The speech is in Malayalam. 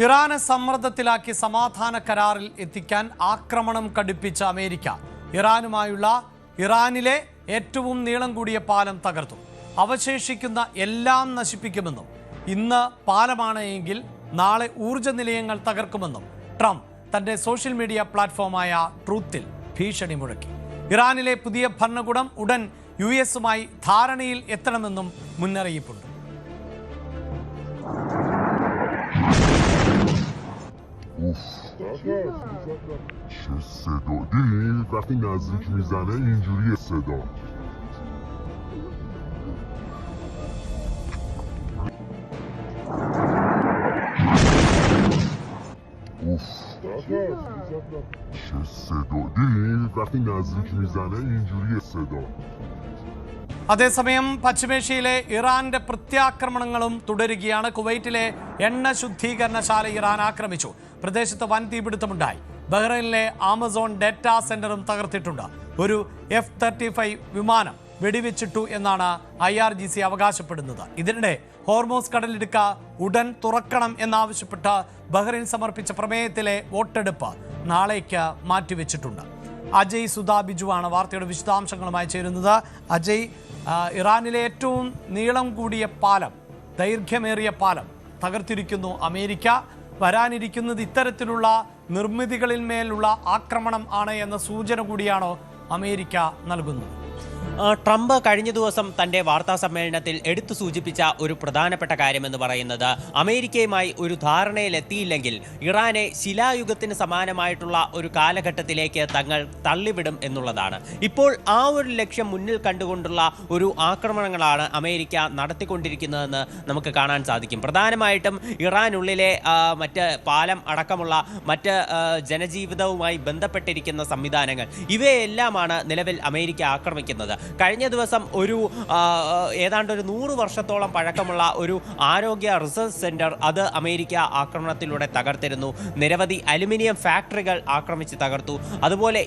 ഇറാനെ സമ്മർദ്ദത്തിലാക്കി സമാധാന കരാറിൽ എത്തിക്കാൻ ആക്രമണം കടുപ്പിച്ച അമേരിക്ക ഇറാനിലെ ഏറ്റവും നീളം കൂടിയ പാലം തകർത്തു. അവശേഷിക്കുന്ന എല്ലാം നശിപ്പിക്കുമെന്നും ഇന്ന് പാലമാണ് എങ്കിൽ നാളെ ഊർജ്ജ നിലയങ്ങൾ തകർക്കുമെന്നും ട്രംപ് തന്റെ സോഷ്യൽ മീഡിയ പ്ലാറ്റ്ഫോമായ ട്രൂത്തിൽ ഭീഷണി മുഴക്കി. ഇറാനിലെ പുതിയ ഭരണകൂടം ഉടൻ യുഎസുമായി ധാരണയിൽ എത്തണമെന്നും മുന്നറിയിപ്പുണ്ട്. چه صدا دیدین وقتی نزدیک میزنه اینجوریه صدا اوف چه صدا دیدین وقتی نزدیک میزنه اینجوریه صدا അതേസമയം പശ്ചിമേഷ്യയിലെ ഇറാന്റെ പ്രത്യാക്രമണങ്ങളും തുടരുകയാണ്. കുവൈറ്റിലെ എണ്ണ ശുദ്ധീകരണശാല ഇറാൻ ആക്രമിച്ചു. പ്രദേശത്ത് വൻ തീപിടുത്തമുണ്ടായി. ബഹ്റൈനിലെ ആമസോൺ ഡേറ്റാ സെന്ററും തകർത്തിട്ടുണ്ട്. ഒരു F-35 വിമാനം വെടിവെച്ചിട്ടു എന്നാണ് IRGC അവകാശപ്പെടുന്നത്. ഇതിനിടെ ഹോർമോസ് കടലിടുക്ക ഉടൻ തുറക്കണം എന്നാവശ്യപ്പെട്ട് ബഹ്റൈൻ സമർപ്പിച്ച പ്രമേയത്തിലെ വോട്ടെടുപ്പ് നാളേക്ക് മാറ്റിവെച്ചിട്ടുണ്ട്. അജയ് സുധാ ബിജുവാണ് വാർത്തയുടെ വിശദാംശങ്ങളുമായി ചേരുന്നത്. അജയ്, ഇറാനിലെ ഏറ്റവും നീളം കൂടിയ പാലം, ദൈർഘ്യമേറിയ പാലം തകർത്തിരിക്കുന്നു അമേരിക്ക. വരാനിരിക്കുന്നത് ഇത്തരത്തിലുള്ള നിർമ്മിതികളിൽ മേലുള്ള ആക്രമണം ആണ് എന്ന സൂചന കൂടിയാണോ അമേരിക്ക നൽകുന്നത്? ട്രംപ് കഴിഞ്ഞ ദിവസം തന്റെ വാർത്താ സമ്മേളനത്തിൽ എടുത്തു സൂചിപ്പിച്ച ഒരു പ്രധാനപ്പെട്ട കാര്യമെന്ന് പറയുന്നത് അമേരിക്കയുമായി ഒരു ധാരണയിലെത്തിയില്ലെങ്കിൽ ഇറാനെ ശിലായുഗത്തിന് സമാനമായിട്ടുള്ള ഒരു കാലഘട്ടത്തിലേക്ക് തങ്ങൾ തള്ളിവിടും എന്നുള്ളതാണ്. ഇപ്പോൾ ആ ഒരു ലക്ഷ്യം മുന്നിൽ കണ്ടുകൊണ്ടുള്ള ഒരു ആക്രമണങ്ങളാണ് അമേരിക്ക നടത്തിക്കൊണ്ടിരിക്കുന്നതെന്ന് നമുക്ക് കാണാൻ സാധിക്കും. പ്രധാനമായിട്ടും ഇറാനുള്ളിലെ മറ്റ് പാലം അടക്കമുള്ള മറ്റ് ജനജീവിതവുമായി ബന്ധപ്പെട്ടിരിക്കുന്ന സംവിധാനങ്ങൾ, ഇവയെല്ലാമാണ് നിലവിൽ അമേരിക്ക ആക്രമിക്കുന്നത്. കഴിഞ്ഞ ദിവസം ഏതാണ്ട് ഒരു 100 വർഷത്തോളം പഴക്കമുള്ള ഒരു ആരോഗ്യ റിസർച്ച് സെന്റർ അത് അമേരിക്ക ആക്രമണത്തിലൂടെ തകർത്തിരുന്നു. നിരവധി അലുമിനിയം ഫാക്ടറികൾ ആക്രമിച്ച് തകർത്തു. അതുപോലെ